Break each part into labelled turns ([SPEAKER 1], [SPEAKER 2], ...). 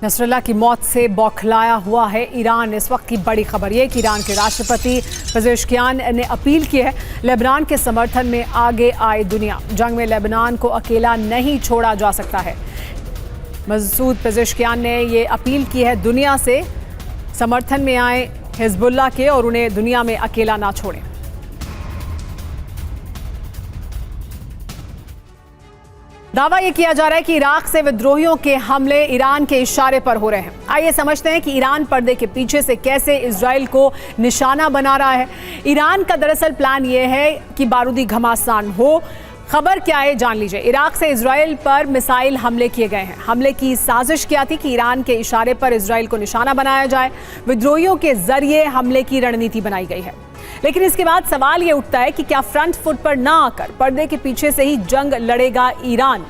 [SPEAKER 1] Nasrallah की मौत से बौखलाया हुआ है ईरान। इस वक्त की बड़ी खबर यह कि ईरान के राष्ट्रपति पेजेश्कियान ने अपील की है लेबनान के समर्थन में आगे आए दुनिया। जंग में लेबनान को अकेला नहीं छोड़ा जा सकता है। मसूद पेजेश्कियान ने ये अपील की है दुनिया से समर्थन में आए हिजबुल्लाह के और उन्हें दुनिया में अकेला ना छोड़ें। दावा यह किया जा रहा है कि इराक से विद्रोहियों के हमले ईरान के इशारे पर हो रहे हैं। आइए समझते हैं कि ईरान पर्दे के पीछे से कैसे इजराइल को निशाना बना रहा है। ईरान का दरअसल प्लान यह है कि बारूदी घमासान हो। खबर क्या है जान लीजिए। इराक से इजराइल पर मिसाइल हमले किए गए हैं। हमले की साजिश क्या थी कि ईरान के इशारे पर इजराइल को निशाना बनाया जाए। विद्रोहियों के जरिए हमले की रणनीति बनाई गई है। लेकिन इसके बाद सवाल ये उठता है कि क्या फ्रंट फुट पर ना आकर पर्दे के पीछे से ही जंग लड़ेगा ईरान।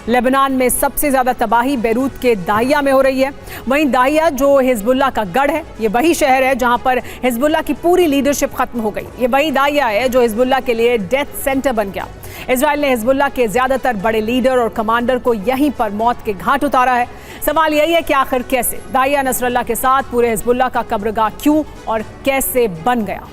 [SPEAKER 1] लेबनान में सबसे ज्यादा तबाही बैरूत के दाहिया में हो रही है। वहीं दाहिया जो हिजबुल्लाह का गढ़ है, ये वही शहर है जहां पर हिजबुल्लाह की पूरी लीडरशिप खत्म हो गई। ये वही दाहिया है जो हिजबुल्लाह के लिए डेथ सेंटर बन गया। इजराइल ने हिजबुल्लाह के ज्यादातर बड़े लीडर और कमांडर को यहीं पर मौत के घाट उतारा है। सवाल यही है कि आखिर कैसे दाहिया नसरुल्लाह के साथ पूरे हिजबुल्लाह का कब्रगाह क्यों और कैसे बन गया।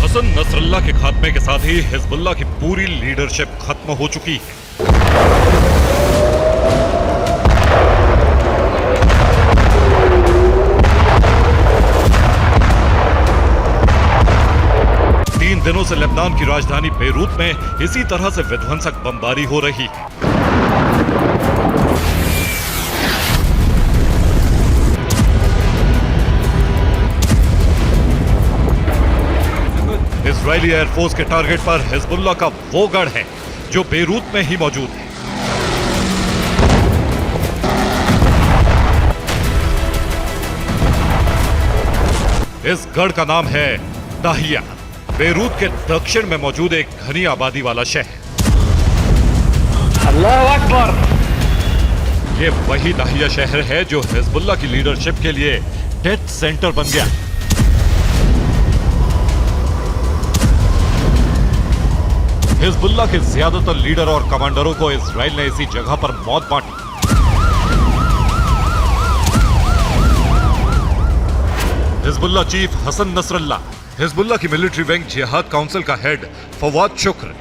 [SPEAKER 2] हसन नसरुल्लाह के खात्मे के साथ ही हिजबुल्लाह की पूरी लीडरशिप खत्म हो चुकी है। तीन दिनों से लेबनान की राजधानी बेरूत में इसी तरह से विध्वंसक बमबारी हो रही है। इजरायली एयरफोर्स के टारगेट पर हिजबुल्लाह का वो गढ़ है जो बेरूत में ही मौजूद है। इस गढ़ का नाम है दाहिया, बेरूत के दक्षिण में मौजूद एक घनी आबादी वाला शहर।
[SPEAKER 3] अल्लाह अकबर।
[SPEAKER 2] ये वही दाहिया शहर है जो हिजबुल्लाह की लीडरशिप के लिए डेथ सेंटर बन गया। हिजबुल्लाह के ज्यादातर लीडर और कमांडरों को इजराइल ने इसी जगह पर मौत बांटी। Hezbollah chief Hassan Nasrallah, Hezbollah की मिलिट्री विंग जिहाद काउंसिल का हेड फवाद शुक्र,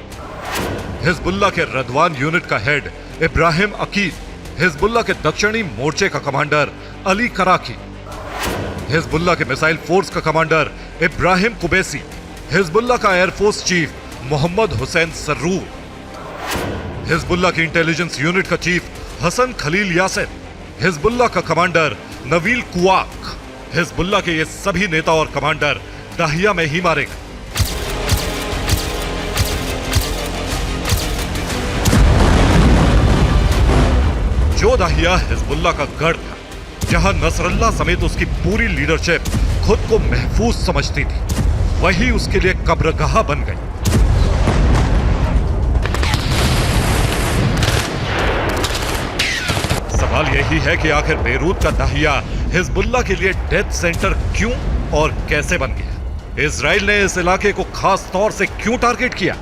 [SPEAKER 2] हिजबुल्लाह के रदवान यूनिट का हेड इब्राहिम अकीद, हिजबुल्लाह के दक्षिणी मोर्चे का कमांडर अली कराकी, हिजबुल्लाह के मिसाइल फोर्स का कमांडर इब्राहिम कुबैसी, हिजबुल्लाह का air force chief Mohammed Hussein Srour, Hezbollah की इंटेलिजेंस यूनिट का chief Hassan Khalil Yasir, Hezbollah का कमांडर नवील कुआक। हिजबुल्लाह के ये सभी नेता और कमांडर दाहिया में ही मारे गए। जो दाहिया हिजबुल्लाह का गढ़ था, जहां नसरुल्लाह समेत उसकी पूरी लीडरशिप खुद को महफूज समझती थी, वही उसके लिए कब्रगाह बन गई। सवाल यही है कि आखिर बेरूत का दाहिया हिजबुल्लाह के लिए डेथ सेंटर क्यों और कैसे बन गया। इजराइल ने इस इलाके को खास तौर से क्यों टारगेट किया।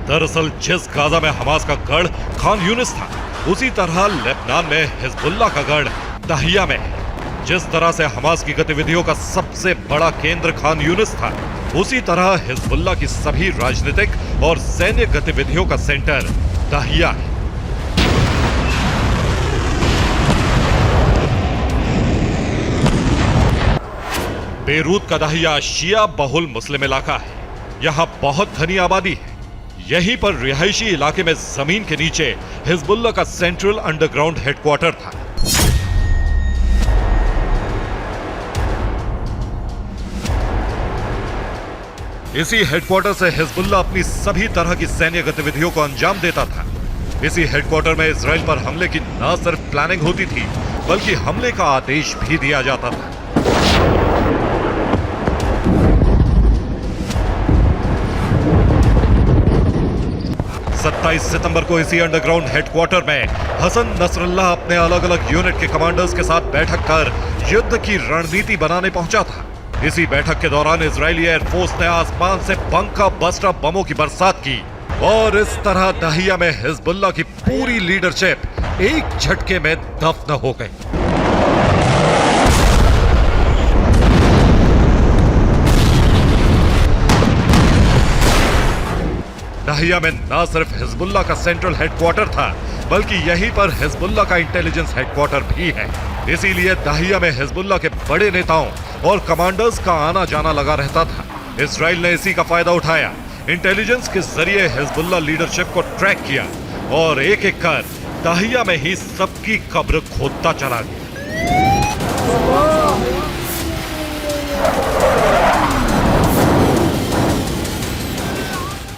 [SPEAKER 2] दरअसल जिस गाजा में हमास का गढ़ खान यूनिस था, उसी तरह लेबनान में हिजबुल्लाह का गढ़ दाहिया में है। जिस तरह से हमास की गतिविधियों का सबसे बड़ा केंद्र खान यूनिस था, उसी तरह हिजबुल्लाह की सभी राजनीतिक और सैन्य गतिविधियों का सेंटर दाहिया है। बेरूत का दाहिया शिया बहुल मुस्लिम इलाका है। यहां बहुत घनी आबादी है। यहीं पर रिहायशी इलाके में जमीन के नीचे हिजबुल्लाह का सेंट्रल अंडरग्राउंड हेडक्वार्टर था। इसी हेडक्वार्टर से हिजबुल्लाह अपनी सभी तरह की सैन्य गतिविधियों को अंजाम देता था। इसी हेडक्वार्टर में इजराइल पर हमले की न सिर्फ प्लानिंग होती थी, बल्कि हमले का आदेश भी दिया जाता था। सत्ताईस सितंबर को इसी अंडरग्राउंड हेडक्वार्टर में हसन नसरल्लाह अपने अलग अलग यूनिट के कमांडर्स के साथ बैठक कर युद्ध की रणनीति बनाने पहुंचा था। इसी बैठक के दौरान इजरायली एयरफोर्स ने आसमान से बंका बस्टर बमों की बरसात की और इस तरह दहिया में हिजबुल्लाह की पूरी लीडरशिप एक झटके में दफन हो गई। दहिया में न सिर्फ हिजबुल्लाह का सेंट्रल हेडक्वार्टर था, बल्कि यहीं पर हिजबुल्लाह का इंटेलिजेंस हेडक्वार्टर भी है। इसीलिए दहिया में हिजबुल्लाह के बड़े नेताओं और कमांडर्स का आना जाना लगा रहता था। इजराइल ने इसी का फायदा उठाया, इंटेलिजेंस के जरिए हिजबुल्लाह लीडरशिप को ट्रैक किया और एक एक कर दहिया में ही सबकी कब्र खोदता चला गया।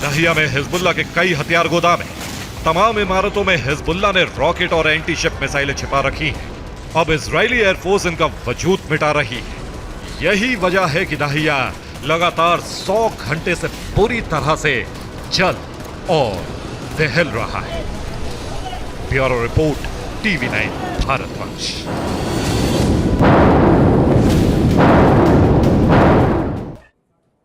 [SPEAKER 2] दहिया में हिजबुल्लाह के कई हथियार गोदाम हैं। तमाम इमारतों में हिजबुल्लाह ने रॉकेट और एंटी शिप मिसाइलें छिपा रखी हैं। अब इजरायली एयरफोर्स इनका वजूद मिटा रही है। यही वजह है कि दहिया लगातार 100 घंटे से पूरी तरह से जल और दहल रहा है। Bureau report, TV9 भारतवंश।